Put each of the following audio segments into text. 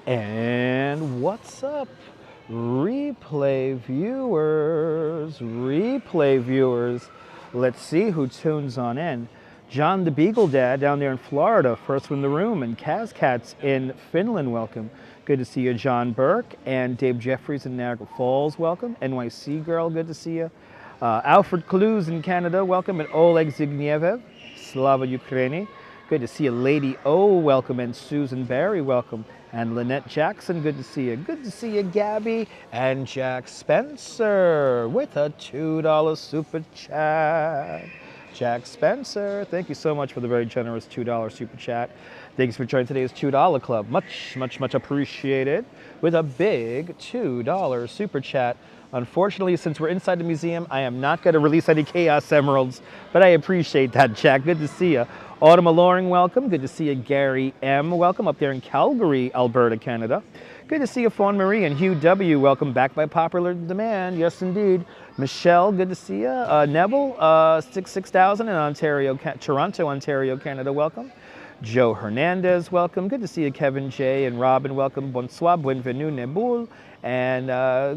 And what's up, replay viewers? Replay viewers. Let's see who tunes on in. John the Beagle Dad down there in Florida, first one in the room, and Kaz Cats in Finland, welcome. Good to see you, John Burke, and Dave Jeffries in Niagara Falls, welcome. NYC girl, good to see you. Alfred Clues in Canada, welcome, and Oleg Zygniev, Slava Ukraini. Good to see you, Lady O, welcome, and Susan Barry, welcome. And Lynette Jackson, good to see you. Good to see you, Gabby. And Jack Spencer with a $2 super chat. Jack Spencer, thank you so much for the very generous $2 super chat. Thanks for joining today's $2 club. Much appreciated. With a big $2 super chat. Unfortunately, since we're inside the museum, I am not going to release any Chaos Emeralds, but I appreciate that, Jack. Good to see you. Autumn Alluring, welcome. Good to see you, Gary M. Welcome up there in Calgary, Alberta, Canada. Good to see you, Fawn Marie, and Hugh W. Welcome back by popular demand. Yes, indeed. Michelle, good to see you. Neville, 6000 in Ontario, Toronto, Ontario, Canada. Welcome. Joe Hernandez, welcome. Good to see you, Kevin J. and Robin. Welcome. Bonsoir, bienvenue, Nebul. And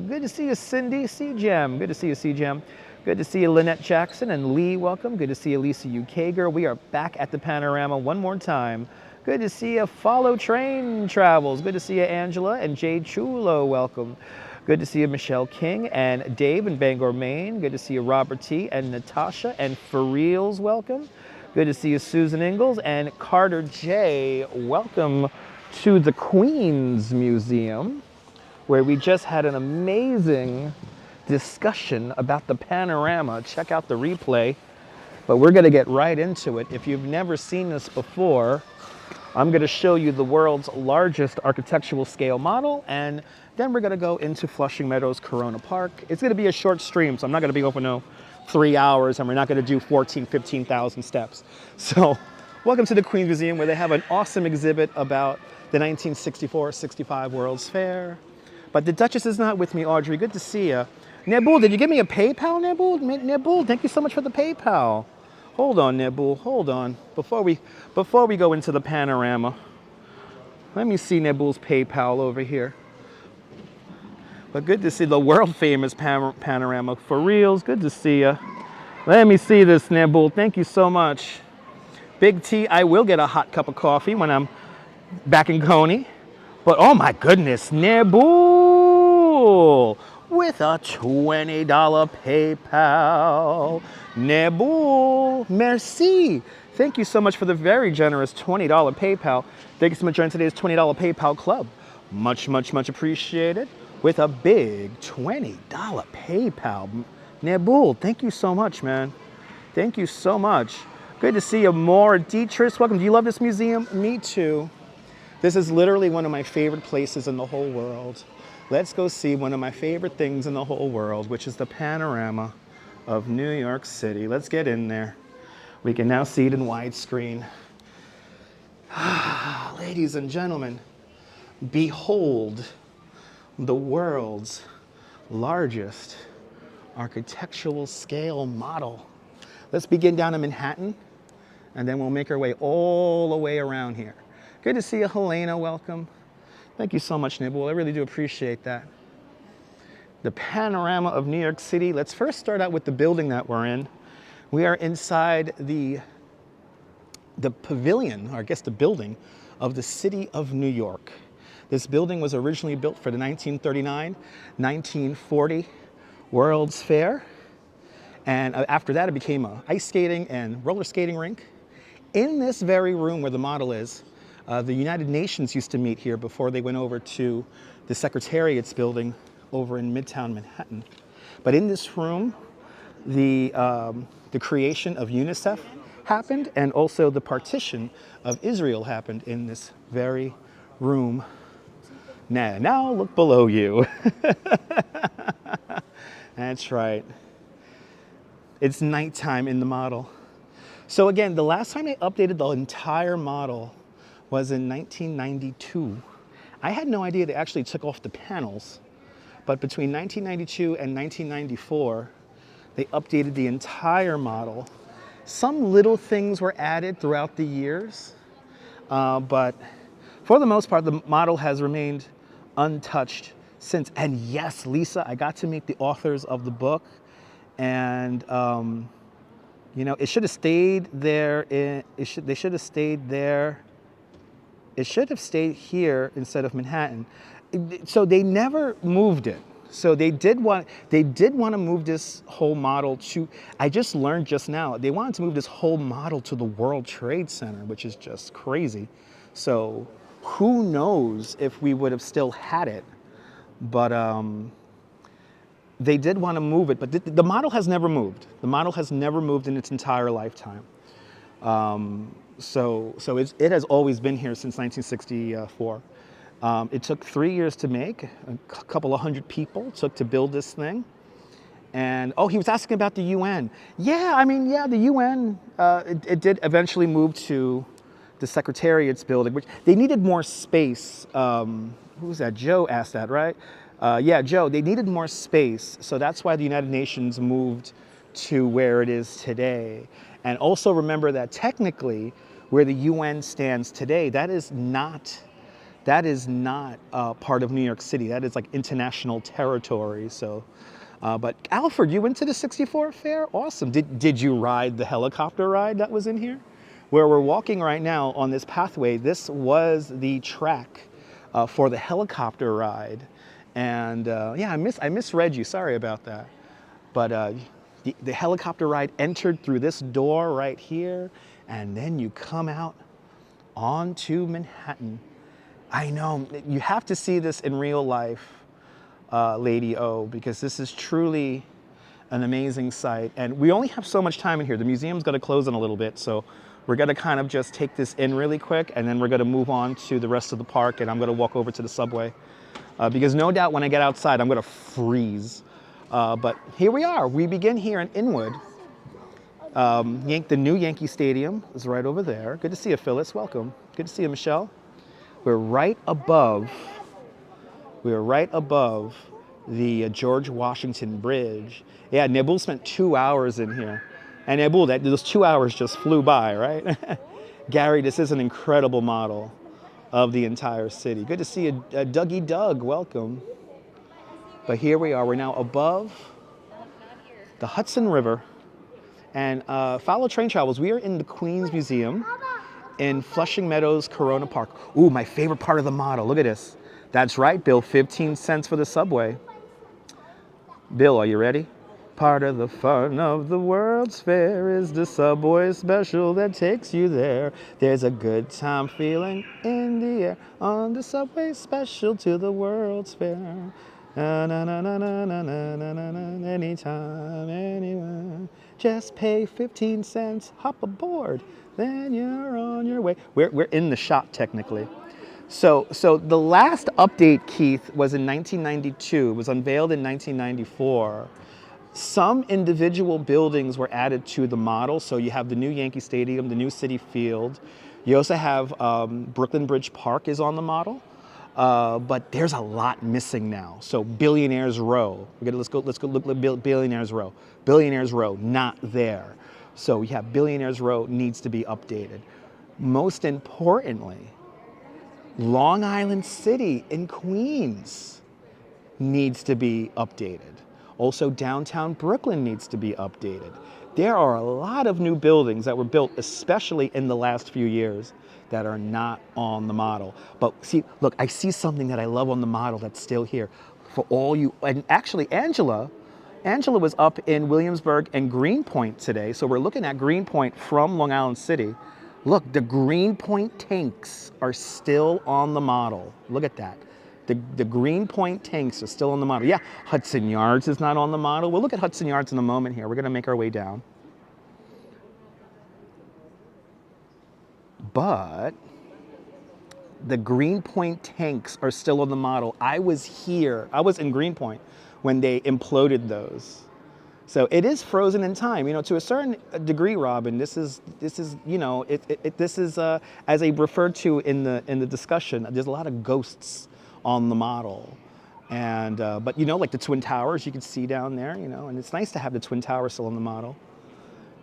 good to see you, Cindy C-Jam. Good to see you, C-Jam. Good to see you, Lynette Jackson and Lee, welcome. Good to see you, Lisa UK girl. We are back at the Panorama one more time. Good to see you, Follow Train Travels. Good to see you, Angela and Jade Chulo, welcome. Good to see you, Michelle King and Dave in Bangor, Maine. Good to see you, Robert T. and Natasha and For Reals, welcome. Good to see you, Susan Ingalls and Carter J. Welcome to the Queens Museum, where we just had an amazing discussion about the panorama. Check out the replay, but we're going to get right into it. If you've never seen this before, I'm going to show you the world's largest architectural scale model, and then we're going to go into Flushing Meadows Corona Park. It's going to be a short stream, so I'm not going to be open no 3 hours, and we're not going to do 15,000 steps. So welcome to the Queens Museum, where they have an awesome exhibit about the 1964-65 World's Fair. But the Duchess is not with me, Audrey. Good to see you. Nebul, did you give me a PayPal, Nebul? Nebul, thank you so much for the PayPal. Hold on, Nebul, hold on. Before we go into the panorama, let me see Nebul's PayPal over here. But good to see the world famous panorama. For reals, good to see you. Let me see this, Nebul. Thank you so much. Big T, I will get a hot cup of coffee when I'm back in Coney. But oh my goodness, Nebul with a $20 PayPal. Nebul, merci. Thank you so much for the very generous $20 PayPal. Thank you so much for joining today's $20 PayPal club. Much appreciated. With a big $20 PayPal. Nebul, thank you so much, man. Thank you so much. Good to see you, Maura Dietrich. Welcome. Do you love this museum? Me too. This is literally one of my favorite places in the whole world. Let's go see one of my favorite things in the whole world, which is the panorama of New York City. Let's get in there. We can now see it in widescreen. Ladies and gentlemen, behold the world's largest architectural scale model. Let's begin down in Manhattan, and then we'll make our way all the way around here. Good to see you, Helena, welcome. Thank you so much, Nibble. I really do appreciate that. The panorama of New York City. Let's first start out with the building that we're in. We are inside the pavilion, or I guess the building, of the City of New York. This building was originally built for the 1939-1940 World's Fair. And after that, it became an ice skating and roller skating rink. In this very room where the model is, the United Nations used to meet here before they went over to the Secretariat's building over in Midtown Manhattan. But in this room, the creation of UNICEF happened, and also the partition of Israel happened in this very room. Now look below you. That's right. It's nighttime in the model. So again, the last time I updated the entire model was in 1992. I had no idea they actually took off the panels, but between 1992 and 1994, they updated the entire model. Some little things were added throughout the years, but for the most part, the model has remained untouched since. And yes, Lisa, I got to meet the authors of the book, and you know, it should have stayed there. They should have stayed there. It should have stayed here instead of Manhattan. So they never moved it. So they did want to move this whole model to, I just learned just now, they wanted to move this whole model to the World Trade Center, which is just crazy. So who knows if we would have still had it, but they did want to move it, but the model has never moved. The model has never moved in its entire lifetime. So it has always been here since 1964. It took 3 years to make, a couple of hundred people took to build this thing. And, oh, he was asking about the UN. Yeah, I mean, yeah, the UN, it did eventually move to the Secretariat's building, which they needed more space. Who was that? Joe asked that, right? Yeah, Joe, they needed more space. So that's why the United Nations moved to where it is today. And also remember that technically, where the UN stands today, that is not part of New York City. That is like international territory. So, but Alfred, you went to the 64 fair? Awesome. Did you ride the helicopter ride that was in here? Where we're walking right now on this pathway, this was the track for the helicopter ride. And yeah, I misread you. Sorry about that. But the helicopter ride entered through this door right here, and then you come out onto Manhattan. I know, you have to see this in real life, Lady O, because this is truly an amazing sight. And we only have so much time in here. The museum's going to close in a little bit, so we're going to kind of just take this in really quick, and then we're going to move on to the rest of the park, and I'm going to walk over to the subway. Because no doubt when I get outside, I'm going to freeze. But here we are. We begin here in Inwood. The new Yankee Stadium is right over there. Good to see you, Phyllis. Welcome. Good to see you, Michelle. We're right above the George Washington Bridge. Yeah, Nebul spent 2 hours in here. And Nebul, those 2 hours just flew by, right? Gary, this is an incredible model of the entire city. Good to see you, Dougie Doug, welcome. But here we are, we're now above the Hudson River. And follow train travels, we are in the Queens Museum in Flushing Meadows, Corona Park. Ooh, my favorite part of the model, look at this. That's right, Bill, 15 cents for the subway. Bill, are you ready? Part of the fun of the World's Fair is the subway special that takes you there. There's a good time feeling in the air on the subway special to the World's Fair. Na, na, na, na, na, na, na, na, na, anytime, anywhere. Just pay 15 cents, hop aboard, then you're on your way. We're in the shop technically. So the last update, Keith, was in 1992. It was unveiled in 1994. Some individual buildings were added to the model. So you have the new Yankee Stadium, the new Citi Field. You also have Brooklyn Bridge Park is on the model. But there's a lot missing now. So Billionaires Row. Let's go look at Billionaires Row. Billionaires Row, not there. So we have Billionaires Row needs to be updated. Most importantly, Long Island City in Queens needs to be updated. Also, downtown Brooklyn needs to be updated. There are a lot of new buildings that were built, especially in the last few years, that are not on the model. But see, look, I see something that I love on the model that's still here. For all you, and actually Angela was up in Williamsburg and Greenpoint today. So we're looking at Greenpoint from Long Island City. Look, the Greenpoint tanks are still on the model. Look at that. The Greenpoint tanks are still on the model. Yeah, Hudson Yards is not on the model. We'll look at Hudson Yards in a moment here. We're gonna make our way down. But the Greenpoint tanks are still on the model. I was here, I was in Greenpoint when they imploded those. So it is frozen in time, you know, to a certain degree, Robin. This is, you know, this is as I referred to in the discussion. There's a lot of ghosts on the model, and but you know, like the Twin Towers, you can see down there, you know, and it's nice to have the Twin Towers still on the model.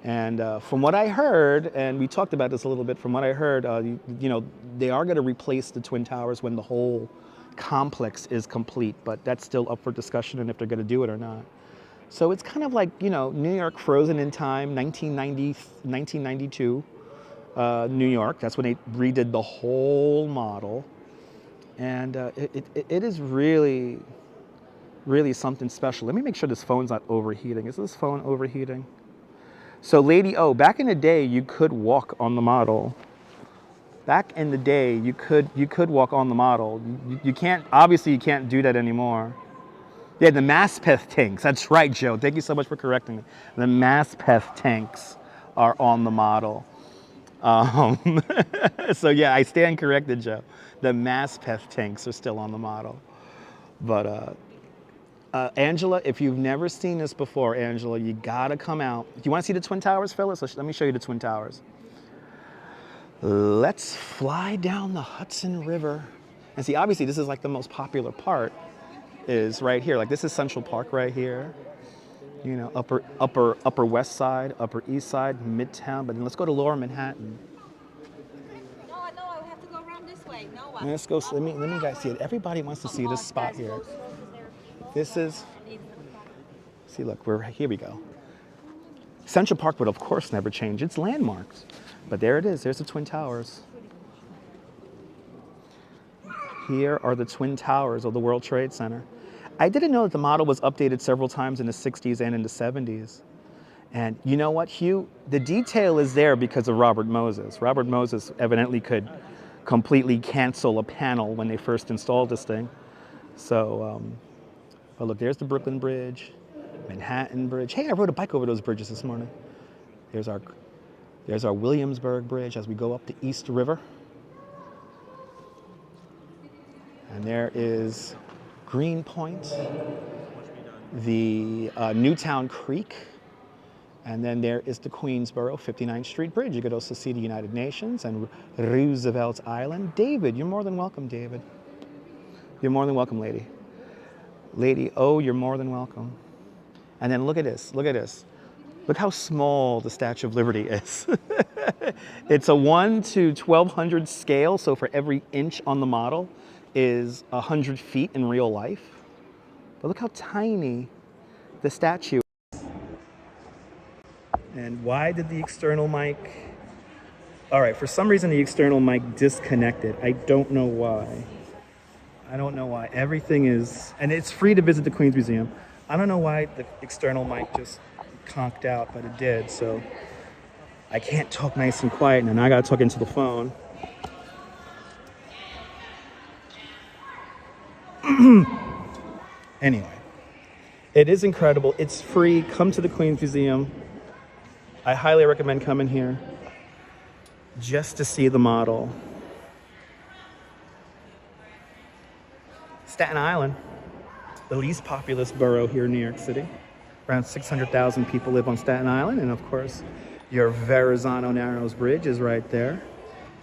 And from what I heard, and we talked about this a little bit, from what I heard, you know, they are going to replace the Twin Towers when the whole complex is complete, but that's still up for discussion and if they're going to do it or not. So it's kind of like, you know, New York frozen in time, 1992, New York. That's when they redid the whole model. And it is really, really something special. Let me make sure this phone's not overheating. Is this phone overheating? So Lady O, back in the day, you could walk on the model. Back in the day, you could walk on the model. You can't, obviously you can't do that anymore. Yeah, the Maspeth tanks, that's right, Joe. Thank you so much for correcting me. The Maspeth tanks are on the model. So yeah, I stand corrected, Joe. The Maspeth tanks are still on the model. But Angela, if you've never seen this before, Angela, you gotta come out. Do you wanna see the Twin Towers, Phyllis? Let me show you the Twin Towers. Let's fly down the Hudson River. And see, obviously this is like the most popular part is right here. Like this is Central Park right here. You know, upper west side, upper east side, midtown, but then let's go to Lower Manhattan. No, I have to go around this way. No, Let's go, let me guys see it. Everybody wants to see this spot here. This is, see, look, here we go. Central Park would, of course, never change. It's landmarks. But there it is. There's the Twin Towers. Here are the Twin Towers of the World Trade Center. I didn't know that the model was updated several times in the 60s and in the 70s. And you know what, Hugh? The detail is there because of Robert Moses. Robert Moses evidently could completely cancel a panel when they first installed this thing. So, but look, there's the Brooklyn Bridge, Manhattan Bridge. Hey, I rode a bike over those bridges this morning. There's our Williamsburg Bridge as we go up the East River. And there is Greenpoint, the Newtown Creek, and then there is the Queensboro 59th Street Bridge. You could also see the United Nations and Roosevelt Island. David, you're more than welcome, David. You're more than welcome, lady. Lady O, you're more than welcome. And then look at this, look at this. Look how small the Statue of Liberty is. It's a 1 to 1200 scale, so for every inch on the model is 100 feet in real life. But look how tiny the statue is. And why did the external mic? All right, for some reason the external mic disconnected. I don't know why. I don't know why. Everything is, and it's free to visit the Queens Museum. I don't know why the external mic just conked out, but it did. So I can't talk nice and quiet, and I gotta talk into the phone. Anyway, it is incredible. It's free. Come to the Queens Museum. I highly recommend coming here just to see the model. Staten Island, the least populous borough here in New York City. Around 600,000 people live on Staten Island, and of course, your Verrazano Narrows Bridge is right there.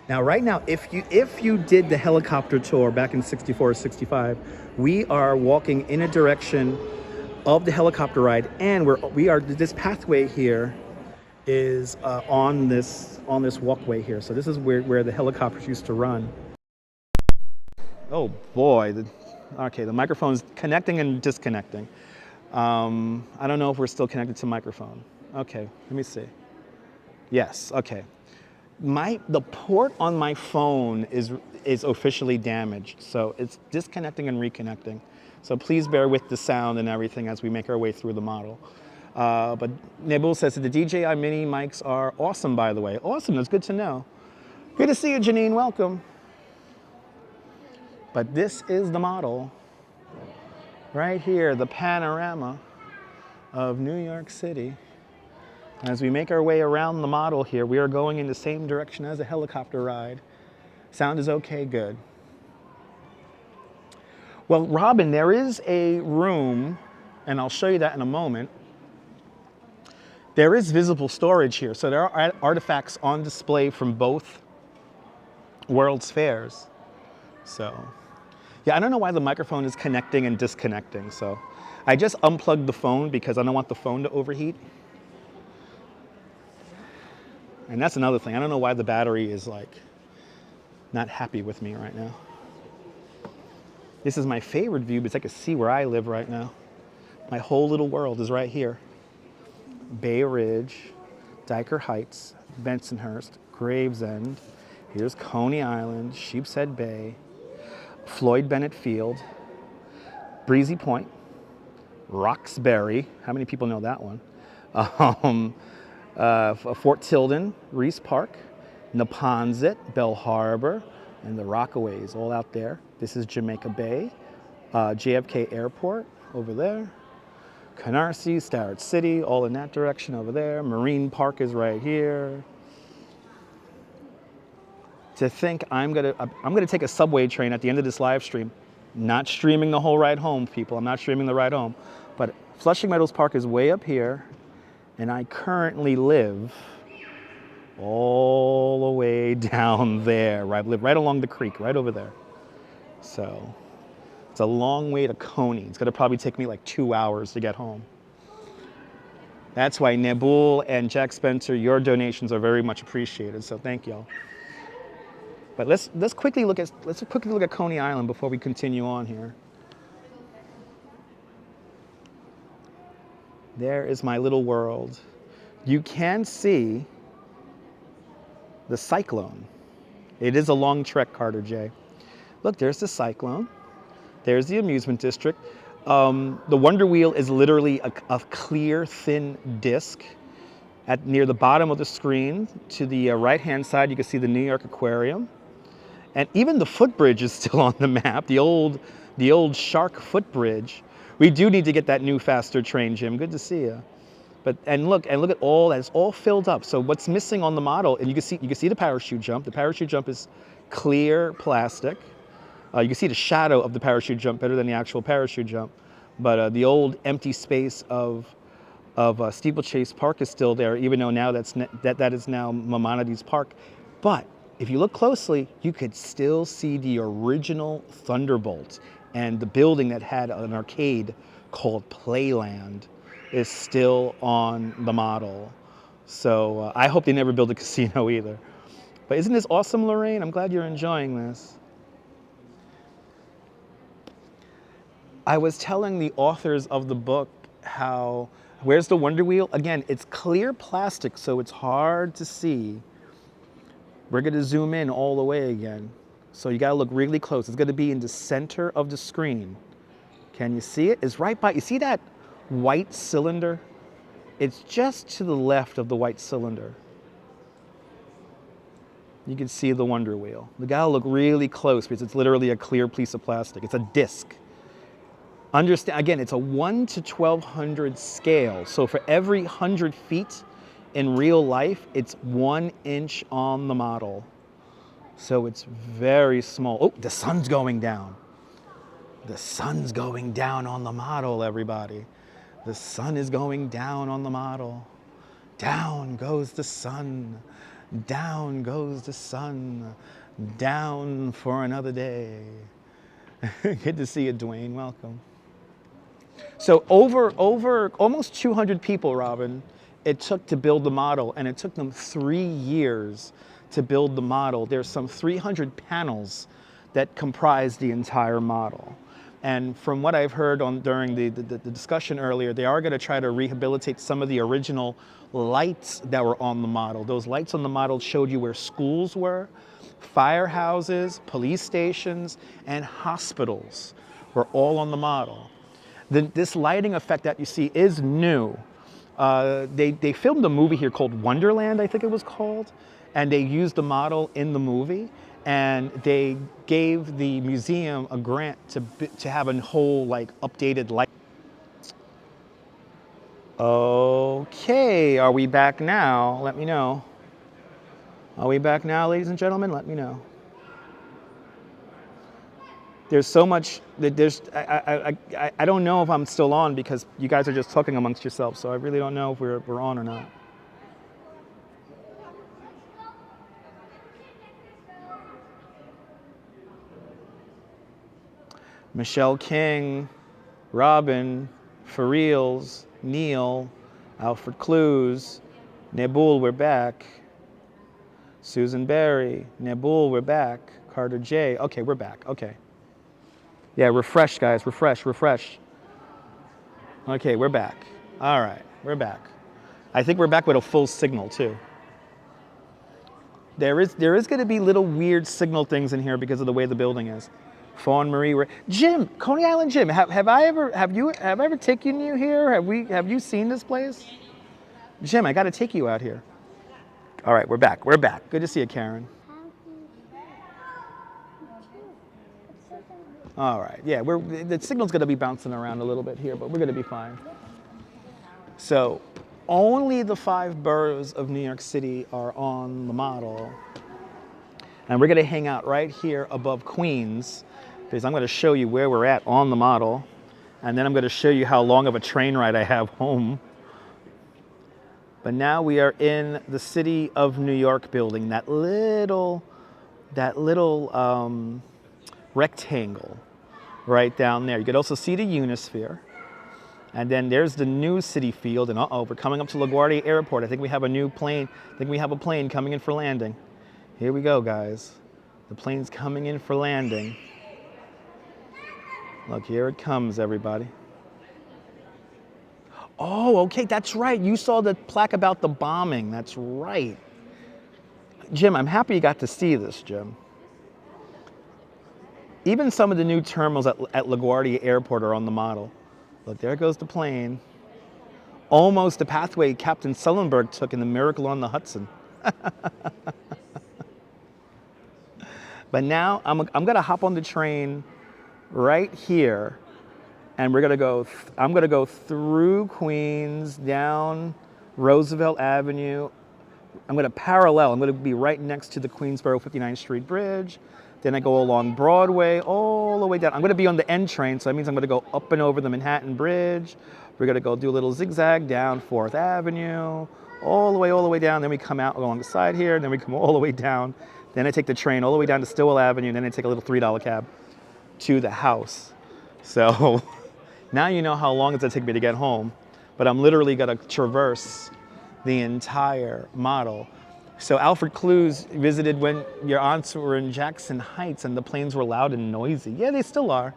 Now, right now, if you did the helicopter tour back in 64 or 65, we are walking in a direction of the helicopter ride, and this pathway here is on this walkway here. So this is where the helicopters used to run. Oh boy. Okay, the microphone's connecting and disconnecting. I don't know if we're still connected to microphone. Okay, let me see. Yes, okay. The port on my phone is officially damaged, so it's disconnecting and reconnecting. So please bear with the sound and everything as we make our way through the model. But Nebul says that the DJI Mini mics are awesome, by the way. Awesome, that's good to know. Good to see you, Janine, welcome. But this is the model right here, the panorama of New York City. As we make our way around the model here, we are going in the same direction as a helicopter ride. Sound is okay, good. Well, Robin, there is a room, and I'll show you that in a moment. There is visible storage here, so there are artifacts on display from both World's Fairs. So, yeah, I don't know why the microphone is connecting and disconnecting, so I just unplugged the phone because I don't want the phone to overheat. And that's another thing. I don't know why the battery is like not happy with me right now. This is my favorite view because I can see where I live right now. My whole little world is right here. Bay Ridge, Dyker Heights, Bensonhurst, Gravesend. Here's Coney Island, Sheepshead Bay, Floyd Bennett Field, Breezy Point, Roxbury. How many people know that one? Fort Tilden, Reese Park, Neponset, Bell Harbor, and the Rockaways all out there. This is Jamaica Bay, JFK Airport over there, Canarsie, Starrett City, all in that direction over there. Marine Park is right here. To think I'm gonna take a subway train at the end of this live stream, not streaming the whole ride home, people. I'm not streaming the ride home, but Flushing Meadows Park is way up here, and I currently live all the way down there. I live right along the creek, right over there. So it's a long way to Coney. It's gonna probably take me like 2 hours to get home. That's why Nebul and Jack Spencer, your donations are very much appreciated. So thank y'all. But let's quickly look at Coney Island before we continue on here. There is my little world. You can see the cyclone. It is a long trek, Carter J. Look, there's the cyclone. There's the amusement district. The Wonder Wheel is literally a clear, thin disc. Near the bottom of the screen, to the right-hand side, you can see the New York Aquarium. And even the footbridge is still on the map, the old Shark footbridge. We do need to get that new, faster train, Jim. Good to see you. And look at all that. It's all filled up. So what's missing on the model, and you can see the parachute jump. The parachute jump is clear plastic. You can see the shadow of the parachute jump better than the actual parachute jump. But the old empty space of Steeplechase Park is still there, even though now that is now Maimonides Park. But if you look closely, you could still see the original Thunderbolt, and the building that had an arcade called Playland is still on the model. So I hope they never build a casino either. But isn't this awesome, Lorraine? I'm glad you're enjoying this. I was telling the authors of the book how, where's the Wonder Wheel? Again, it's clear plastic, so it's hard to see. We're gonna zoom in all the way again. So you gotta look really close. It's gonna be in the center of the screen. Can you see it? It's right by, you see that white cylinder? It's just to the left of the white cylinder. You can see the Wonder Wheel. You gotta look really close because it's literally a clear piece of plastic. It's a disc. Understand, again, it's a 1 to 1200 scale. So for every 100 feet in real life, it's 1 inch on the model. So it's very small. Oh, the sun's going down. The sun's going down on the model, everybody. The sun is going down on the model. Down goes the sun. Down goes the sun. Down for another day. Good to see you, Dwayne. Welcome. So over almost 200 people, Robin, it took to build the model, and it took them 3 years to build the model. There's some 300 panels that comprise the entire model. And from what I've heard during the discussion earlier, they are going to try to rehabilitate some of the original lights that were on the model. Those lights on the model showed you where schools were, firehouses, police stations, and hospitals were all on the model. This lighting effect that you see is new. They filmed a movie here called Wonderland, I think it was called, and they used the model in the movie, and they gave the museum a grant to have a whole updated light. Okay, are we back now? Let me know. Are we back now, ladies and gentlemen? Let me know. There's so much that I don't know if I'm still on because you guys are just talking amongst yourselves, so I really don't know if we're on or not. Michelle King, Robin, For Reals, Neil, Alfred Clues, Nebul, we're back. Susan Berry, Nabul, we're back. Carter J. Okay, we're back. Okay. Yeah, refresh, guys. Refresh, refresh. Okay, we're back. All right, we're back. I think we're back with a full signal, too. There is going to be little weird signal things in here because of the way the building is. Fawn Marie, Jim, Coney Island Jim. Have I ever taken you here? Have you seen this place? Jim, I got to take you out here. All right, we're back. We're back. Good to see you, Karen. All right, yeah, the signal's going to be bouncing around a little bit here, but we're going to be fine. So, only the 5 boroughs of New York City are on the model. And we're going to hang out right here above Queens, because I'm going to show you where we're at on the model. And then I'm going to show you how long of a train ride I have home. But now we are in the City of New York building, that little rectangle right down there. You could also see the Unisphere. And then there's the new City Field, and we're coming up to LaGuardia Airport. I think we have a new plane. I think we have a plane coming in for landing. Here we go, guys. The plane's coming in for landing. Look, here it comes, everybody. Oh, okay, that's right. You saw the plaque about the bombing. That's right. Jim, I'm happy you got to see this, Jim. Even some of the new terminals at LaGuardia Airport are on the model. Look, there goes the plane. Almost the pathway Captain Sullenberg took in The Miracle on the Hudson. But now I'm going to hop on the train right here, and I'm going to go through Queens, down Roosevelt Avenue. I'm going to be right next to the Queensboro 59th Street Bridge. Then I go along Broadway all the way down. I'm going to be on the N train, so that means I'm going to go up and over the Manhattan Bridge. We're going to go do a little zigzag down 4th Avenue, all the way down. Then we come out along the side here, and then we come all the way down. Then I take the train all the way down to Stillwell Avenue, and then I take a little $3 cab to the house. So now you know how long it's going to take me to get home. But I'm literally going to traverse the entire model. So Alfred Clues visited when your aunts were in Jackson Heights and the planes were loud and noisy. Yeah, they still are.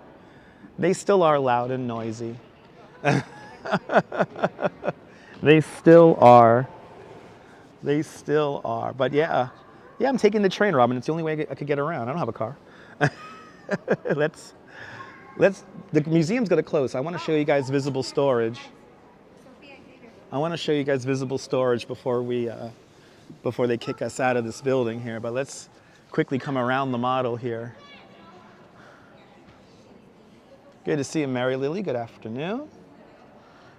They still are loud and noisy. They still are. They still are. But yeah, I'm taking the train, Robin. It's the only way I could get around. I don't have a car. The museum's going to close. So I want to show you guys visible storage. I want to show you guys visible storage before they kick us out of this building here. But let's quickly come around the model here. Good to see you, Mary Lily. Good afternoon.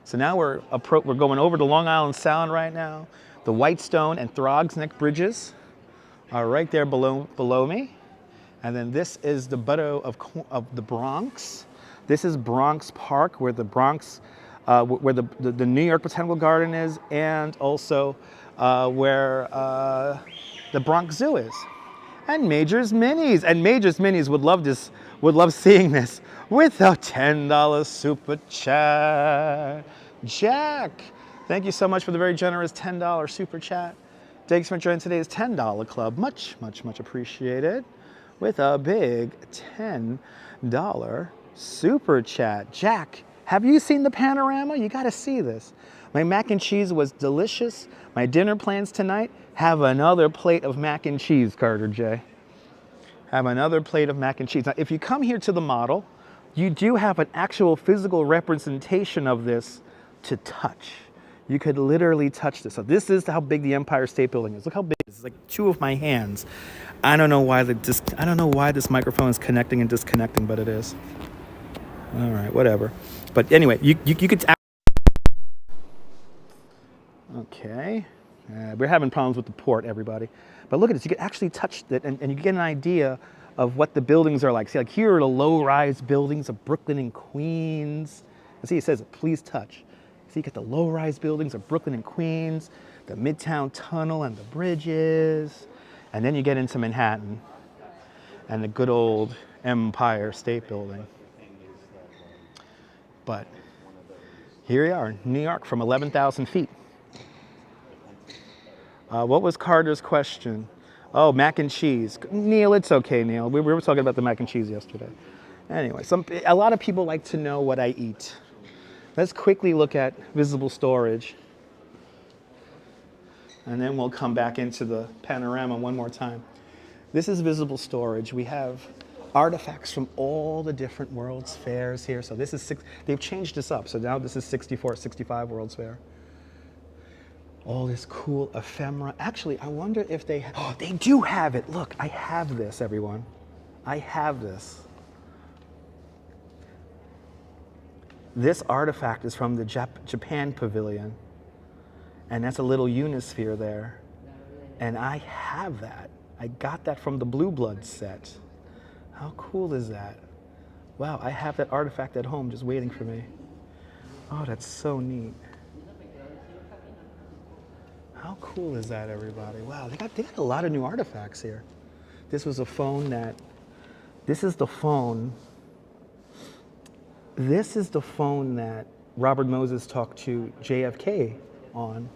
So now we're going over to Long Island Sound right now. The Whitestone and Throgs Neck bridges are right there below me. And then this is the borough of the Bronx. This is Bronx Park, where the Bronx, where the New York Botanical Garden is, and also where the Bronx Zoo is. And Major's Minis. And Major's Minis would love seeing this with a $10 super chat. Jack, thank you so much for the very generous $10 super chat. Thanks for joining today's $10 club. Much, much, much appreciated. With a big $10 super chat. Jack, have you seen the Panorama? You got to see this. My mac and cheese was delicious. My dinner plans tonight, have another plate of mac and cheese, Carter J. Have another plate of mac and cheese. Now, if you come here to the model, you do have an actual physical representation of this to touch. You could literally touch this. So this is how big the Empire State Building is. Look how big it is. It's like 2 of my hands. I don't know why this microphone is connecting and disconnecting, but it is. All right, whatever. But anyway, you could. Okay, we're having problems with the port, everybody. But look at this. You could actually touch it, and you get an idea of what the buildings are like. See, like here are the low-rise buildings of Brooklyn and Queens. And see, it says, "Please touch." See, you get the low-rise buildings of Brooklyn and Queens, the Midtown Tunnel and the bridges. And then you get into Manhattan and the good old Empire State Building. But here we are, New York from 11,000 feet. What was Carter's question? Oh, mac and cheese. Neil, it's okay, Neil. We were talking about the mac and cheese yesterday. Anyway, a lot of people like to know what I eat. Let's quickly look at visible storage. And then we'll come back into the panorama one more time. This is visible storage. We have artifacts from all the different World's Fairs here. So this is they've changed this up. So now this is 64, 65 World's Fair. All this cool ephemera. Actually, I wonder if they do have it. Look, I have this, everyone. I have this. This artifact is from the Japan Pavilion. And that's a little Unisphere there. And I have that. I got that from the Blue Blood set. How cool is that? Wow, I have that artifact at home just waiting for me. Oh, that's so neat. How cool is that, everybody? Wow, they got a lot of new artifacts here. This was a phone this is the phone that Robert Moses talked to JFK on.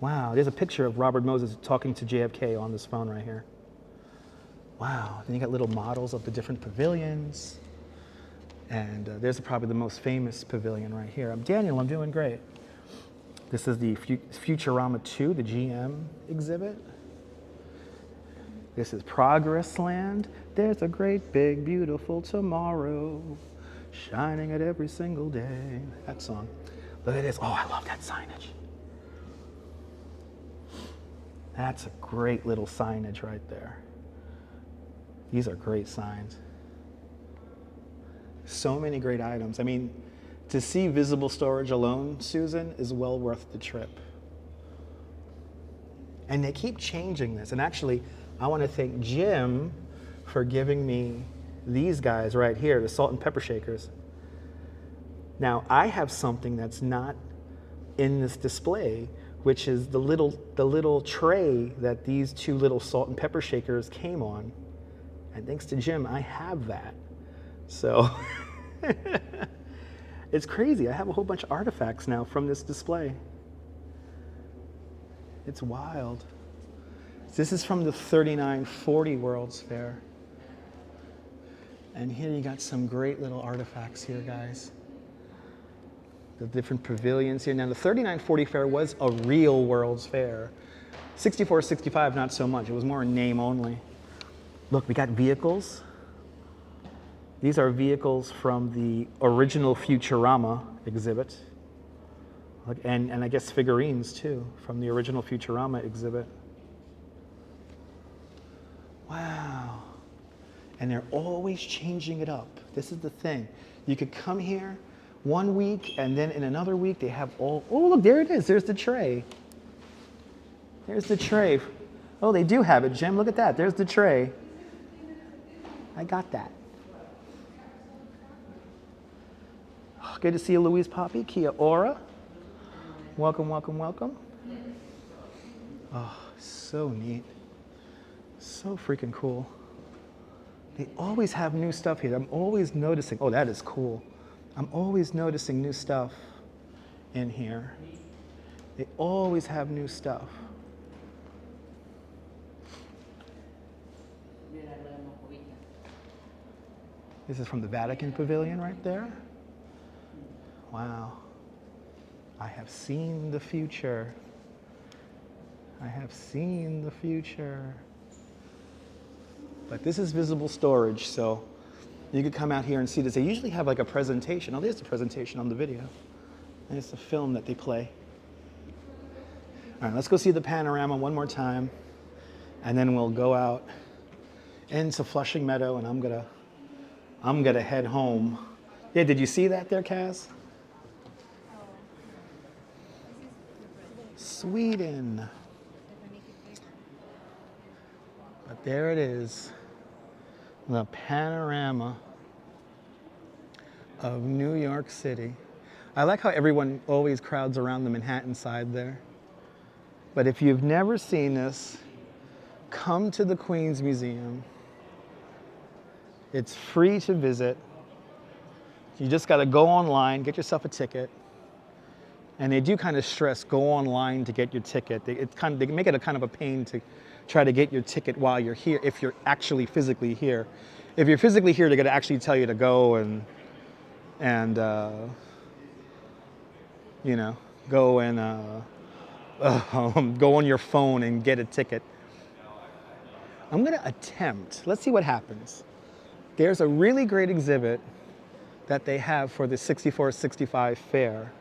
Wow, there's a picture of Robert Moses talking to JFK on this phone right here. Wow, then you got little models of the different pavilions. And there's probably the most famous pavilion right here. I'm Daniel, I'm doing great. This is the Futurama 2, the GM exhibit. This is Progress Land. There's a great big beautiful tomorrow, shining at every single day. That song. Look at this. Oh, I love that signage. That's a great little signage right there. These are great signs. So many great items. I mean, to see visible storage alone, Susan, is well worth the trip. And they keep changing this. And actually, I want to thank Jim for giving me these guys right here, the salt and pepper shakers. Now, I have something that's not in this display, which is the little tray that these two little salt and pepper shakers came on. And thanks to Jim, I have that. So it's crazy. I have a whole bunch of artifacts now from this display. It's wild. This is from the 3940 World's Fair. And here you got some great little artifacts here, guys. The different pavilions here. Now, the 3940 Fair was a real World's Fair. 64, 65, not so much. It was more a name only. Look, we got vehicles. These are vehicles from the original Futurama exhibit. Look, and I guess figurines, too, from the original Futurama exhibit. Wow. And they're always changing it up. This is the thing. You could come here 1 week, and then in another week, they have oh, look, there it is. There's the tray. There's the tray. Oh, they do have it, Jim. Look at that. There's the tray. I got that. Oh, good to see you, Louise Poppy. Kia ora. Welcome, welcome, welcome. Oh, so neat. So freaking cool. They always have new stuff here. I'm always noticing. Oh, that is cool. I'm always noticing new stuff in here. They always have new stuff. This is from the Vatican Pavilion right there. Wow. I have seen the future. I have seen the future. But this is visible storage, so you could come out here and see this. They usually have like a presentation. Oh, there's the presentation on the video. And it's the film that they play. All right, let's go see the panorama one more time. And then we'll go out into Flushing Meadow, and I'm gonna head home. Yeah, did you see that there, Kaz? Sweden. But there it is, the panorama of New York City. I like how everyone always crowds around the Manhattan side there. But if you've never seen this, come to the Queens Museum. It's free to visit. You just got to go online, get yourself a ticket, And they do kind of stress, go online to get your ticket. They make it a kind of a pain to try to get your ticket while you're here, if you're actually physically here. If you're physically here, they're gonna actually tell you to go and you know, go and go on your phone and get a ticket. I'm gonna attempt, let's see what happens. There's a really great exhibit that they have for the 6465 fair.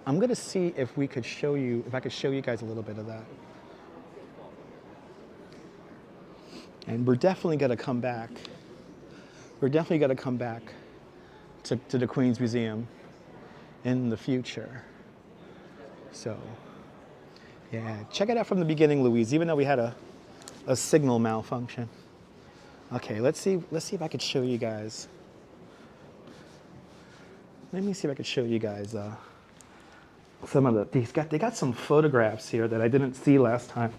I'm gonna see if we could show you, if I could show you guys a little bit of that. And we're definitely gonna come back. We're definitely gonna come back to the Queens Museum in the future. So, yeah, check it out from the beginning, Louise, even though we had a signal malfunction. Okay, let's see if I could show you guys. Let me see if I could show you guys some of the, they got some photographs here that I didn't see last time,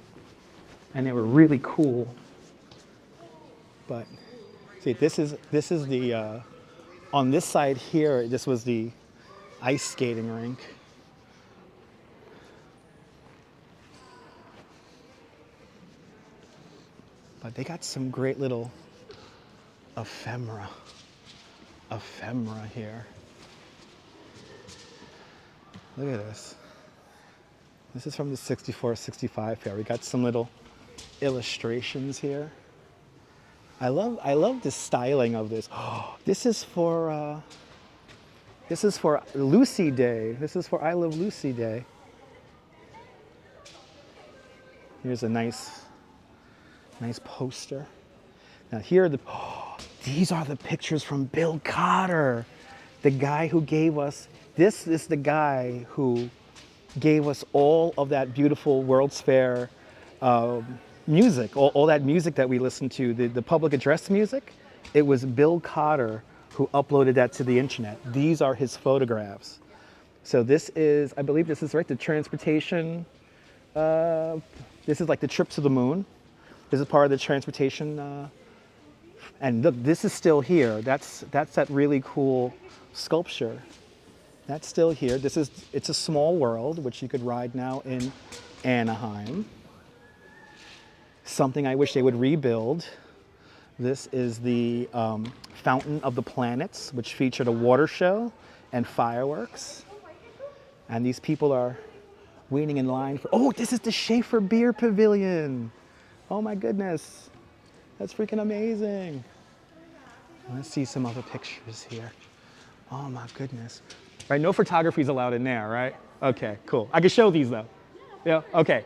and they were really cool. But see, this is the on this side here, this was the ice skating rink. But they got some great little ephemera here. Look at this. This is from the 64-65 fair. We got some little illustrations here. I love the styling of this. Oh, this is for Lucy Day. This is for I Love Lucy Day. Here's a nice poster. Now here are these are the pictures from Bill Cotter, the guy who gave us, this is the guy who gave us all of that beautiful World's Fair music, all that music that we listened to, the public address music. It was Bill Cotter who uploaded that to the internet. These are his photographs. So this is, I believe this is right, the transportation, this is like the trip to the moon. This is part of the transportation, and look, this is still here. That's that really cool sculpture. That's still here. It's a small world, which you could ride now in Anaheim. Something I wish they would rebuild. This is the Fountain of the Planets, which featured a water show and fireworks. And these people are waiting in line for, oh, this is the Schaefer Beer Pavilion. Oh my goodness, that's freaking amazing. Let's see some other pictures here. Oh my goodness. Right, no photography is allowed in there, right? Okay, cool. I can show these though. Yeah, okay.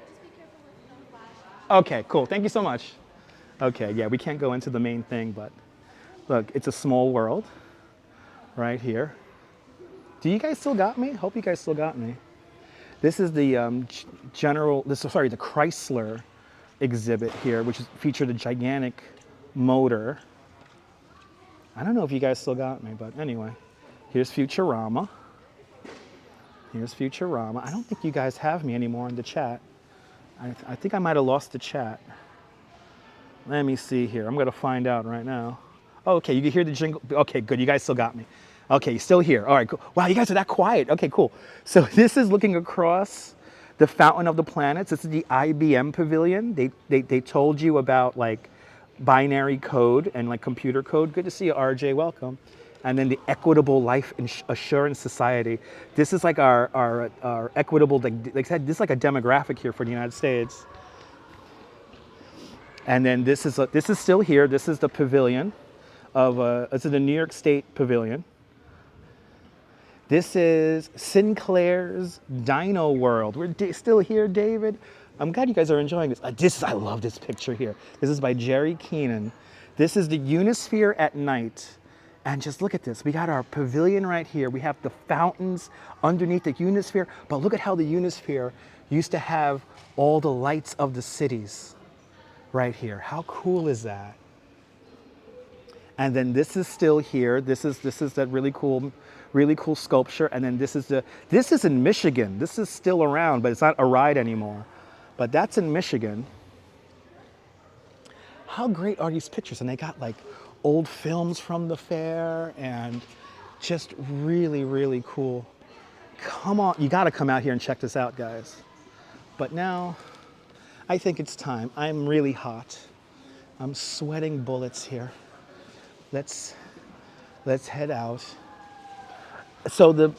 Okay, cool, thank you so much. Okay, yeah, we can't go into the main thing, but look, it's a small world right here. Do you guys still got me? Hope you guys still got me. This is the the Chrysler exhibit here, which featured a gigantic motor. I don't know if you guys still got me, but anyway, here's Futurama. Here's Futurama. I don't think you guys have me anymore in the chat. I think I might have lost the chat. Let me see here. I'm gonna find out right now. Oh, okay, you can hear the jingle. Okay, good, you guys still got me. Okay, you're still here. All right, cool. Wow, you guys are that quiet. Okay, cool. So this is looking across the Fountain of the Planets. This is the IBM Pavilion. They told you about like binary code and like computer code. Good to see you, RJ, welcome. And then the Equitable Life Assurance Society. This is like our equitable, like I said, this is like a demographic here for the United States. And then this is still here. This is the pavilion of, this is the New York State Pavilion. This is Sinclair's Dino World. We're still here, David. I'm glad you guys are enjoying this. I love this picture here. This is by Jerry Keenan. This is the Unisphere at night. And just look at this. We got our pavilion right here. We have the fountains underneath the Unisphere. But look at how the Unisphere used to have all the lights of the cities right here. How cool is that? And then this is still here. This is that really cool sculpture. And then this is in Michigan. This is still around, but it's not a ride anymore. But that's in Michigan. How great are these pictures? And they got like old films from the fair and just really, really cool come on, you gotta come out here and check this out, guys. But now, I think it's time. I'm really hot. I'm sweating bullets here. Let's head out. So the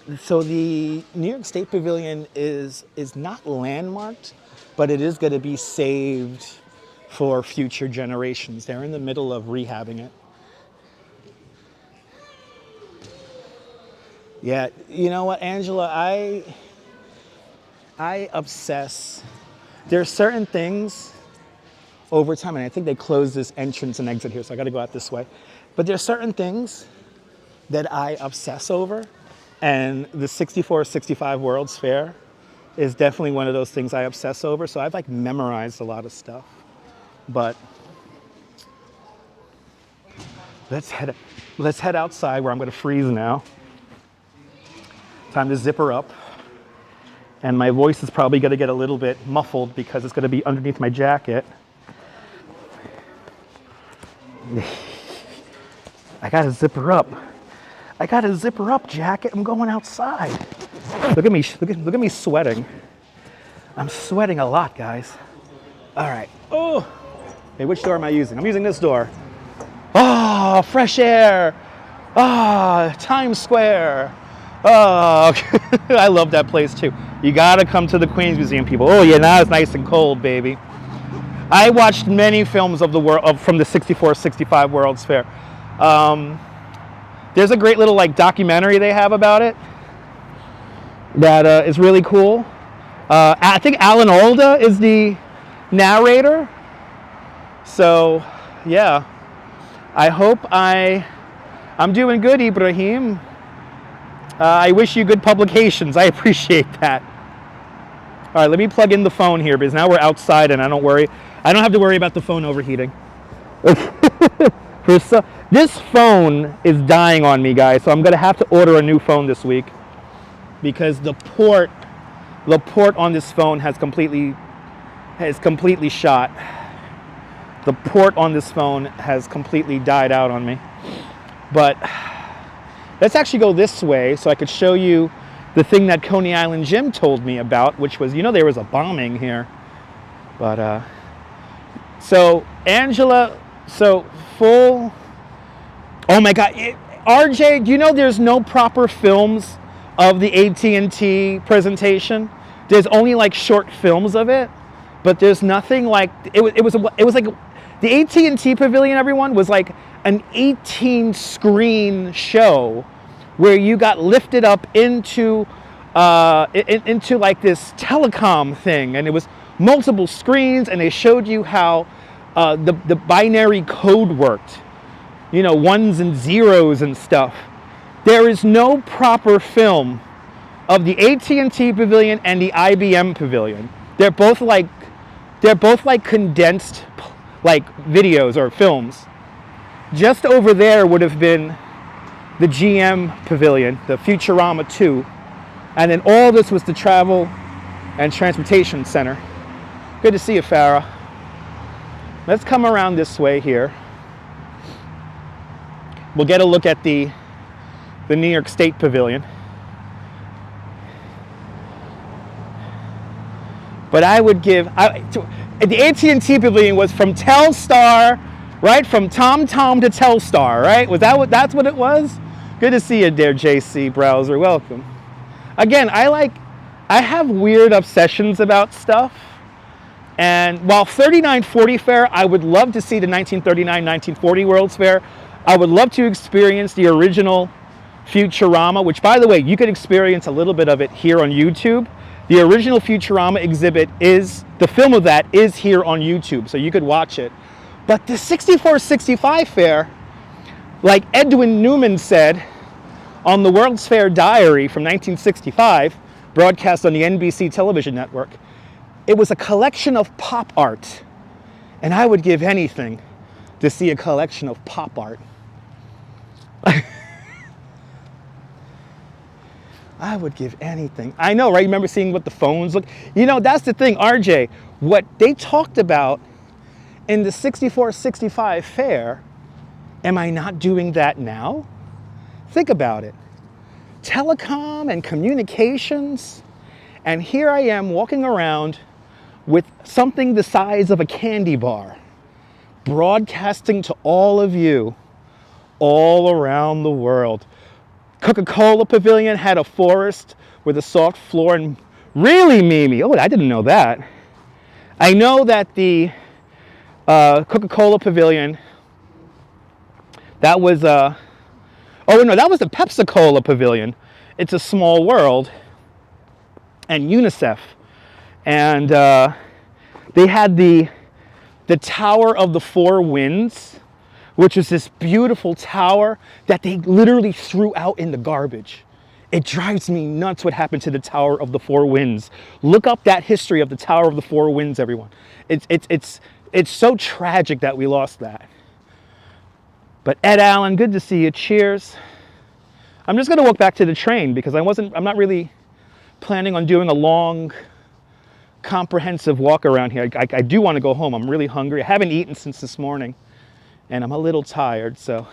New York State Pavilion is not landmarked, but it is going to be saved for future generations. They're in the middle of rehabbing it. Yeah, you know what, Angela, I obsess. There's certain things over time, and I think they closed this entrance and exit here, so I got to go out this way. But there's certain things that I obsess over, and the 64-65 World's Fair is definitely one of those things I obsess over. So I've like memorized a lot of stuff. But let's head outside where I'm going to freeze now. Time to zip her up. And my voice is probably going to get a little bit muffled because it's going to be underneath my jacket. I got to zip her up. I got to zip her up, jacket. I'm going outside. Look at me sweating. I'm sweating a lot, guys. All right. Oh, hey, which door am I using? I'm using this door. Oh, fresh air. Ah, oh, Times Square. Oh, I love that place too. You got to come to the Queens Museum, people. Oh yeah, now it's nice and cold, baby. I watched many films of the world from the 64-65 World's Fair. There's a great little like documentary they have about it that is really cool. I think Alan Alda is the narrator. So, yeah. I hope I'm doing good, Ibrahim. I wish you good publications. I appreciate that. All right, let me plug in the phone here because now we're outside and I don't have to worry about the phone overheating. This phone is dying on me, guys, so I'm going to have to order a new phone this week because the port on this phone has completely shot. The port on this phone has completely died out on me. But let's actually go this way so I could show you the thing that Coney Island Jim told me about, which was, there was a bombing here. But, so Angela, full, oh my God, RJ, do you know there's no proper films of the AT&T presentation? There's only like short films of it, but there's nothing like, it was like, the AT&T Pavilion, everyone, was like an 18-screen show where you got lifted up into like this telecom thing, and it was multiple screens, and they showed you how the binary code worked, ones and zeros and stuff. There is no proper film of the AT&T Pavilion and the IBM Pavilion. They're both like condensed like videos or films. Just over there would have been the GM Pavilion, the Futurama 2, and then all this was the Travel and Transportation Center. Good to see you, Farah. Let's come around this way here. We'll get a look at the New York State Pavilion. But I would give, the AT&T Pavilion was from Telstar, right? From TomTom to Telstar, right? That's what it was? Good to see you there, JC Browser. Welcome. Again, I have weird obsessions about stuff. And while 3940 Fair, I would love to see the 1939-1940 World's Fair. I would love to experience the original Futurama, which, by the way, you could experience a little bit of it here on YouTube. The original Futurama exhibit the film of that is here on YouTube, so you could watch it. But the 64-65 Fair, like Edwin Newman said on the World's Fair Diary from 1965, broadcast on the NBC television network, it was a collection of pop art. And I would give anything to see a collection of pop art. I would give anything. I know, right? Remember seeing what the phones look? That's the thing, RJ. What they talked about in the 64-65 Fair, am I not doing that now? Think about it. telecom and communications. And here I am walking around with something the size of a candy bar, broadcasting to all of you all around the world. Coca-Cola Pavilion had a forest with a soft floor, and really, Mimi, oh, I didn't know that. I know that the Coca-Cola Pavilion, that was, oh no, that was the Pepsi-Cola Pavilion. It's a small world, and UNICEF. And they had the Tower of the Four Winds, which is this beautiful tower that they literally threw out in the garbage. It drives me nuts what happened to the Tower of the Four Winds. Look up that history of the Tower of the Four Winds, everyone. It's so tragic that we lost that. But Ed Allen, good to see you. Cheers. I'm just gonna walk back to the train because I'm not really planning on doing a long, comprehensive walk around here. I do want to go home. I'm really hungry. I haven't eaten since this morning, and I'm a little tired. So,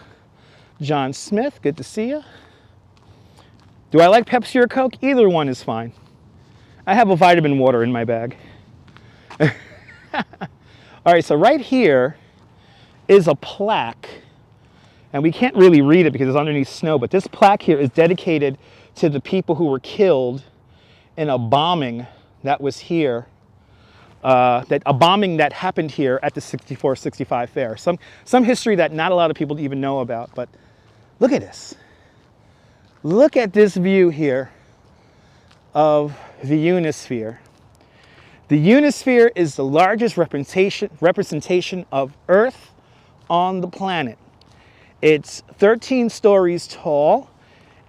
John Smith, good to see you. Do I like Pepsi or Coke? Either one is fine. I have a vitamin water in my bag. All right, so right here is a plaque, and we can't really read it because it's underneath snow, but this plaque here is dedicated to the people who were killed in a bombing that was here, a bombing that happened here at the 64-65 fair. Some history that not a lot of people even know about, but look at this. Look at this view here of the Unisphere. The Unisphere is the largest representation of Earth on the planet. It's 13 stories tall,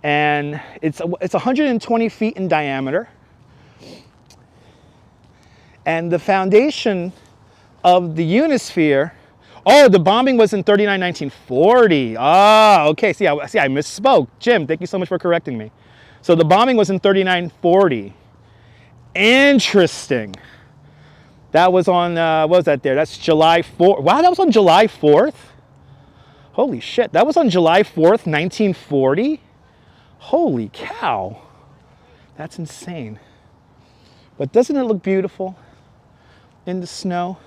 and it's 120 feet in diameter. And the foundation of the Unisphere, oh, the bombing was in 1940. Ah, okay, see, I misspoke. Jim, thank you so much for correcting me. So the bombing was in 3940. Interesting. That was on, what was that there? That's July 4th. Wow, that was on July 4th? Holy shit, that was on July 4th, 1940? Holy cow. That's insane. But doesn't it look beautiful in the snow?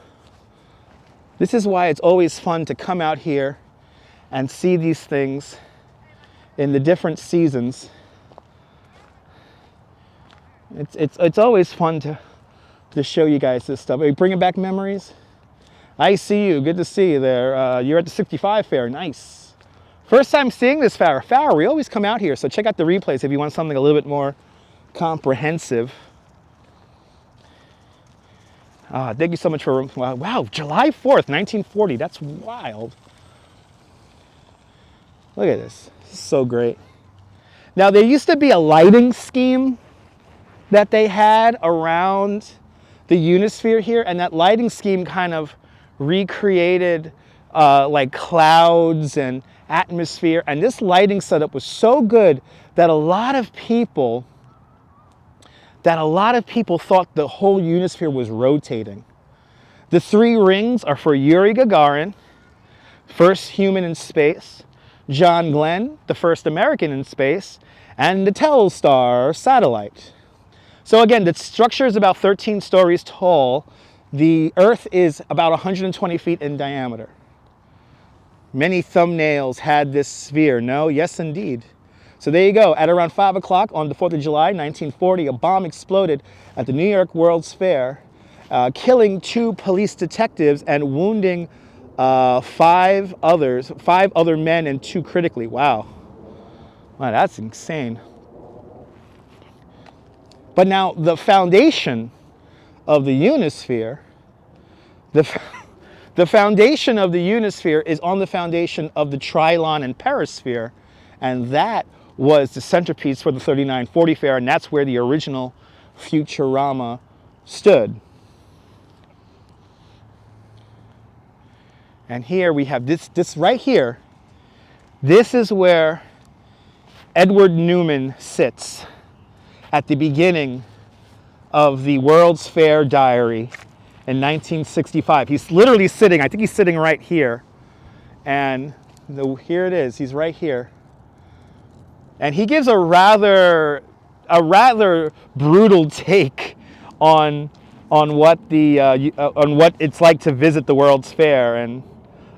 This is why it's always fun to come out here and see these things in the different seasons. It's always fun to show you guys this stuff. Are you bringing back memories? I see you. Good to see you there. You're at the 65 fair. Nice. First time seeing this fair. We always come out here, so check out the replays if you want something a little bit more comprehensive. Thank you so much for, wow, July 4th, 1940. That's wild. Look at this. This is so great. Now, there used to be a lighting scheme that they had around the Unisphere here, and that lighting scheme kind of recreated like clouds and atmosphere. And this lighting setup was so good that a lot of people thought the whole Unisphere was rotating. The 3 rings are for Yuri Gagarin, first human in space, John Glenn, the first American in space, and the Telstar satellite. So again, the structure is about 13 stories tall. The Earth is about 120 feet in diameter. Many thumbnails had this sphere. No? Yes, indeed. So there you go. At around 5 o'clock on the 4th of July, 1940, a bomb exploded at the New York World's Fair, killing 2 police detectives and wounding 5 other men and 2 critically. Wow. Wow, that's insane. But now the foundation of the Unisphere, the foundation of the Unisphere is on the foundation of the Trilon and Perisphere, and that was the centerpiece for the 3940 fair, and that's where the original Futurama stood. And here we have this right here. This is where Edward Newman sits at the beginning of the World's Fair Diary in 1965. He's literally sitting, I think he's sitting right here. And here it is, he's right here. And he gives a rather brutal take on what it's like to visit the World's Fair. And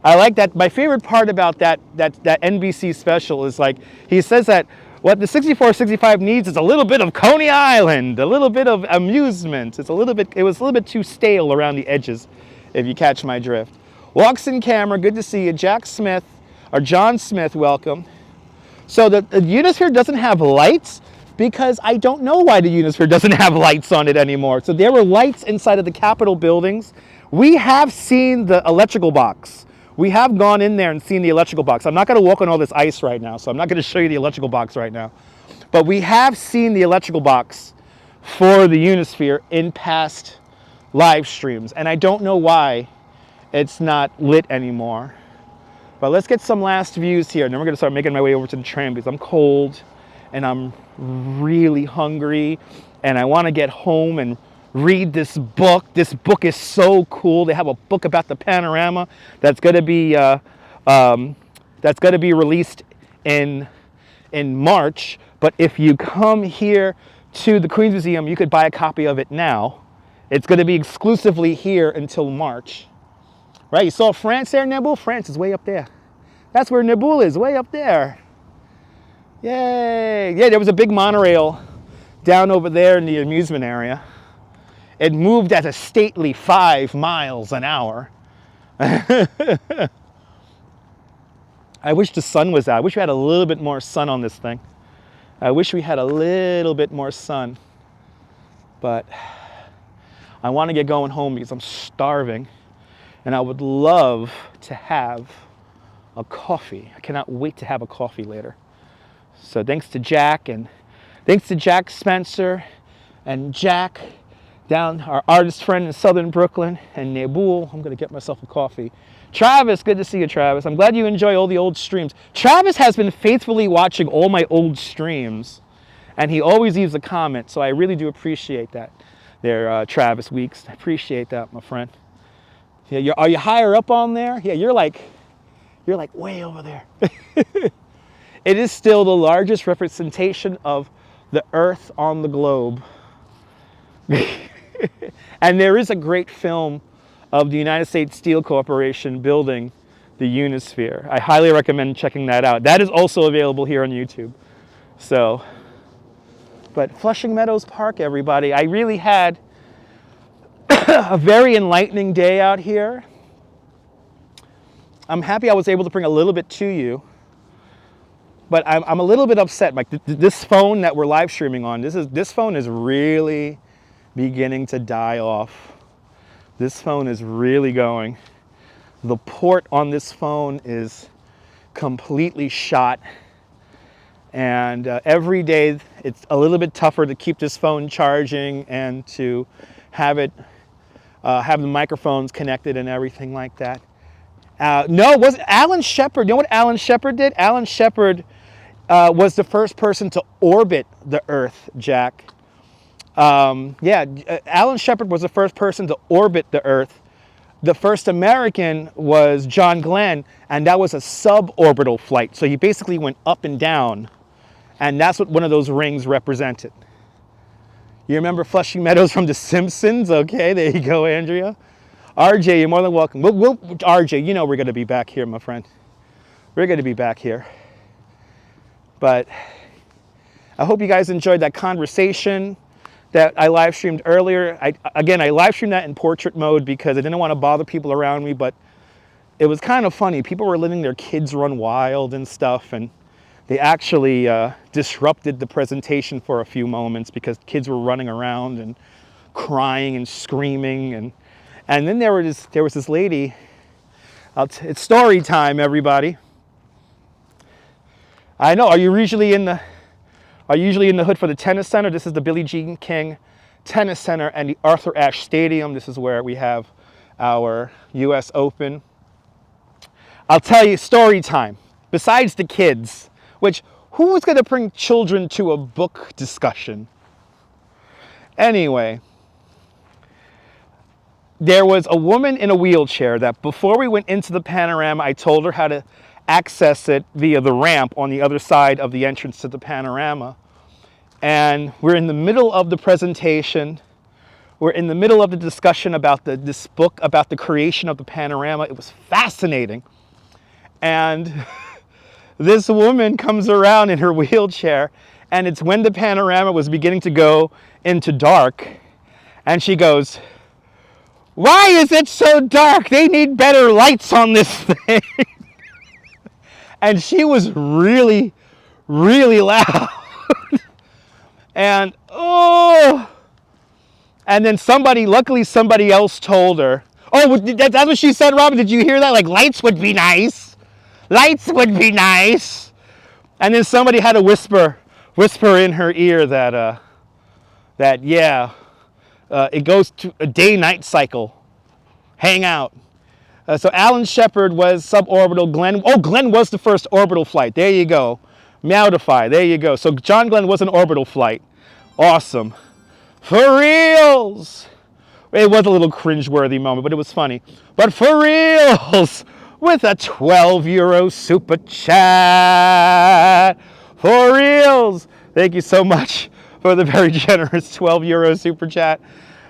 I like that. My favorite part about that NBC special is, like, he says that what the 6465 needs is a little bit of Coney Island, a little bit of amusement. It was a little bit too stale around the edges, if you catch my drift. Walks in camera, good to see you. Jack Smith, or John Smith, welcome. So the Unisphere doesn't have lights because I don't know why the Unisphere doesn't have lights on it anymore. So there were lights inside of the Capitol buildings. We have seen the electrical box. We have gone in there and seen the electrical box. I'm not going to walk on all this ice right now, so I'm not going to show you the electrical box right now. But we have seen the electrical box for the Unisphere in past live streams, and I don't know why it's not lit anymore. But let's get some last views here, and then we're going to start making my way over to the train because I'm cold and I'm really hungry and I want to get home and read this book. This book is so cool. They have a book about the Panorama that's going to be released in March. But if you come here to the Queens Museum, you could buy a copy of it now. It's going to be exclusively here until March. Right? You saw France there, Nebul? France is way up there. That's where Nebul is, way up there. Yay! Yeah, there was a big monorail down over there in the amusement area. It moved at a stately 5 miles an hour. I wish the sun was out. I wish we had a little bit more sun on this thing. I wish we had a little bit more sun. But I want to get going home because I'm starving. And I would love to have a coffee. I cannot wait to have a coffee later. So thanks to Jack, and thanks to Jack Spencer and Jack down, our artist friend in Southern Brooklyn, and Nebul. I'm going to get myself a coffee. Travis, good to see you, Travis. I'm glad you enjoy all the old streams. Travis has been faithfully watching all my old streams, and he always leaves a comment, so I really do appreciate that there, Travis Weeks. I appreciate that, my friend. Yeah, are you higher up on there? Yeah, you're like way over there. It is still the largest representation of the Earth on the globe. And there is a great film of the United States Steel Corporation building the Unisphere. I highly recommend checking that out. That is also available here on YouTube. So, but Flushing Meadows Park, everybody. I really had a very enlightening day out here. I'm happy I was able to bring a little bit to you, but I'm a little bit upset. Like this phone that we're live streaming on, this phone is really beginning to die off. This phone is really going. The port on this phone is completely shot, and every day it's a little bit tougher to keep this phone charging and to have it have the microphones connected and everything like that. No, it wasn't Alan Shepard. You know what Alan Shepard did? Alan Shepard was the first person to orbit the Earth, Jack. Alan Shepard was the first person to orbit the Earth. The first American was John Glenn, and that was a suborbital flight. So he basically went up and down, and that's what one of those rings represented. You remember Flushing Meadows from The Simpsons? Okay, there you go, Andrea. RJ, you're more than welcome. RJ, you know we're going to be back here, my friend. We're going to be back here. But I hope you guys enjoyed that conversation that I live streamed earlier. I live streamed that in portrait mode because I didn't want to bother people around me, but it was kind of funny. People were letting their kids run wild and stuff, and they actually disrupted the presentation for a few moments because kids were running around and crying and screaming, and then there was this lady. It's story time, everybody. I know. Are you usually in the hood for the tennis center? This is the Billie Jean King Tennis Center and the Arthur Ashe Stadium. This is where we have our U.S. Open. I'll tell you, story time. Besides the kids, which who's going to bring children to a book discussion? Anyway, there was a woman in a wheelchair that before we went into the Panorama, I told her how to access it via the ramp on the other side of the entrance to the Panorama. And we're in the middle of the presentation. We're in the middle of the discussion about this book, about the creation of the Panorama. It was fascinating. And this woman comes around in her wheelchair, and it's when the Panorama was beginning to go into dark. And she goes, "Why is it so dark? They need better lights on this thing." And she was really, really loud. And, oh. And then luckily somebody else told her, oh, that's what she said, Robin, did you hear that? Like, lights would be nice. Lights would be nice. And then somebody had to whisper in her ear that it goes to a day-night cycle. Hang out. So Alan Shepard was suborbital. Glenn was the first orbital flight. There you go. Meowtify. There you go. So John Glenn was an orbital flight. Awesome. For reals. It was a little cringeworthy moment, but it was funny. But for reals, with a 12 euro super chat. For reals. Thank you so much for the very generous 12 euro super chat.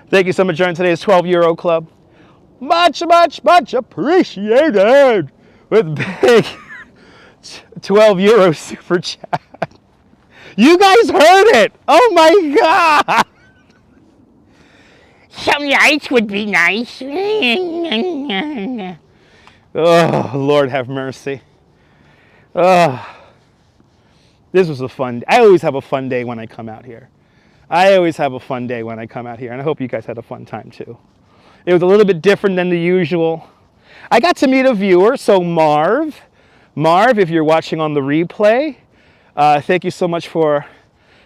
Thank you so much for joining today's 12 euro club. Much, much, much appreciated with big 12 euro super chat. You guys heard it. Oh my God. Some lights would be nice. Oh, Lord have mercy. Oh, this was a fun, I always have a fun day when I come out here. I always have a fun day when I come out here, and I hope you guys had a fun time too. It was a little bit different than the usual. I got to meet a viewer, so Marv, if you're watching on the replay, thank you so much for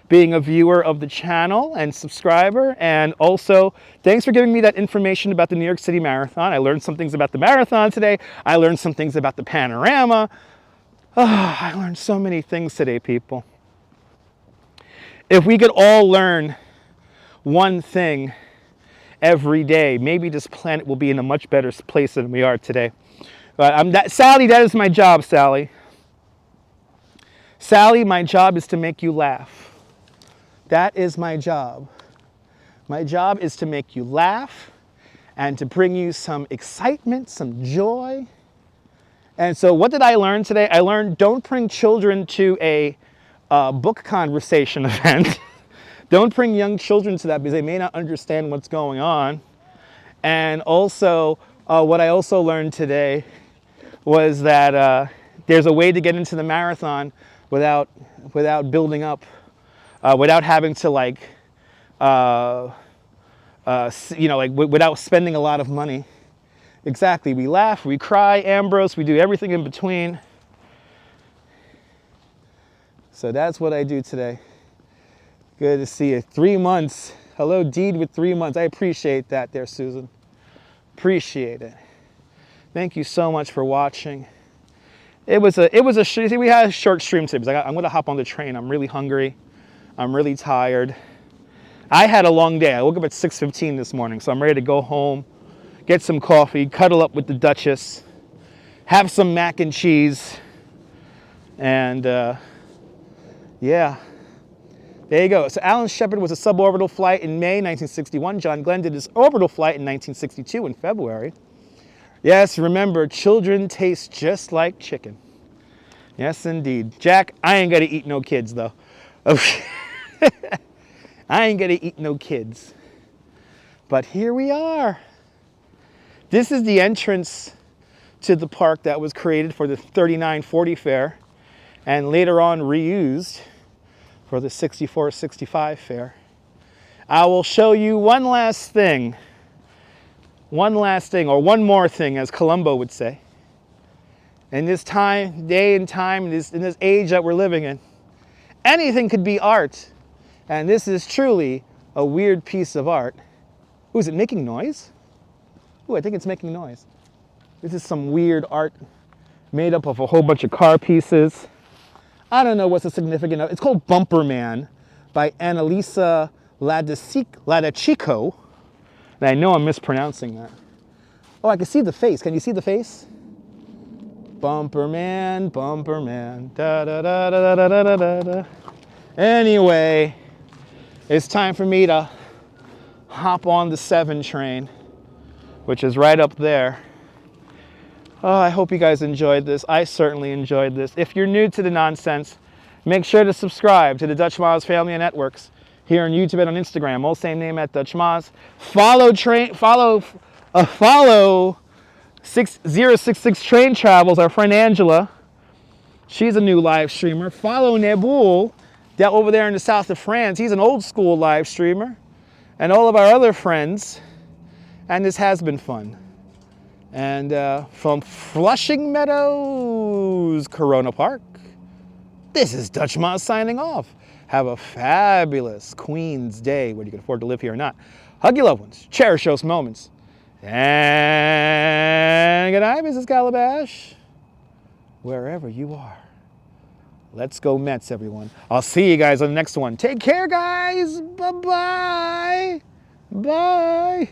being a viewer of the channel and subscriber. And also, thanks for giving me that information about the New York City Marathon. I learned some things about the marathon today. I learned some things about the Panorama. Oh, I learned so many things today, people. If we could all learn one thing every day, maybe this planet will be in a much better place than we are today. But Sally, that is my job, Sally. Sally, my job is to make you laugh. That is my job. My job is to make you laugh and to bring you some excitement, some joy. And so what did I learn today? I learned don't bring children to a book conversation event. Don't bring young children to that because they may not understand what's going on. And also, what I also learned today was that there's a way to get into the marathon without building up, without having to without spending a lot of money. Exactly. We laugh, we cry, Ambrose, we do everything in between. So that's what I do today. Good to see you. 3 months. Hello, Deed with 3 months. I appreciate that there, Susan. Appreciate it. Thank you so much for watching. We had a short stream today because I'm going to hop on the train. I'm really hungry. I'm really tired. I had a long day. I woke up at 6:15 this morning, so I'm ready to go home, get some coffee, cuddle up with the Duchess, have some mac and cheese, and yeah. There you go. So Alan Shepard was a suborbital flight in May 1961. John Glenn did his orbital flight in 1962 in February. Yes, remember, children taste just like chicken. Yes, indeed. Jack, I ain't gonna eat no kids, though. Okay. I ain't gonna eat no kids. But here we are. This is the entrance to the park that was created for the 39-40 fair and later on reused for the 64-65 fair. I will show you one last thing. One last thing, or one more thing, as Columbo would say. In this day and time, in this age that we're living in, anything could be art. And this is truly a weird piece of art. Ooh, is it making noise? Ooh, I think it's making noise. This is some weird art made up of a whole bunch of car pieces. I don't know what's the significance of it. It's called Bumper Man by Annalisa Ladachico. And I know I'm mispronouncing that. Oh, I can see the face. Can you see the face? Bumper man, bumper man. Da da da da da da da da da. Anyway, it's time for me to hop on the 7 train, which is right up there. Oh, I hope you guys enjoyed this. I certainly enjoyed this. If you're new to the nonsense, make sure to subscribe to the Dutch Moz Family of Networks here on YouTube and on Instagram. All same name at Dutch Moz. Follow 6066 Train Travels, our friend Angela. She's a new live streamer. Follow Neboul, down over there in the south of France. He's an old school live streamer. And all of our other friends. And this has been fun. And from Flushing Meadows, Corona Park, this is Dutch Moz signing off. Have a fabulous Queen's Day, whether you can afford to live here or not. Hug your loved ones. Cherish those moments. And good night, Mrs. Calabash. Wherever you are. Let's go Mets, everyone. I'll see you guys on the next one. Take care, guys. Bye-bye. Bye.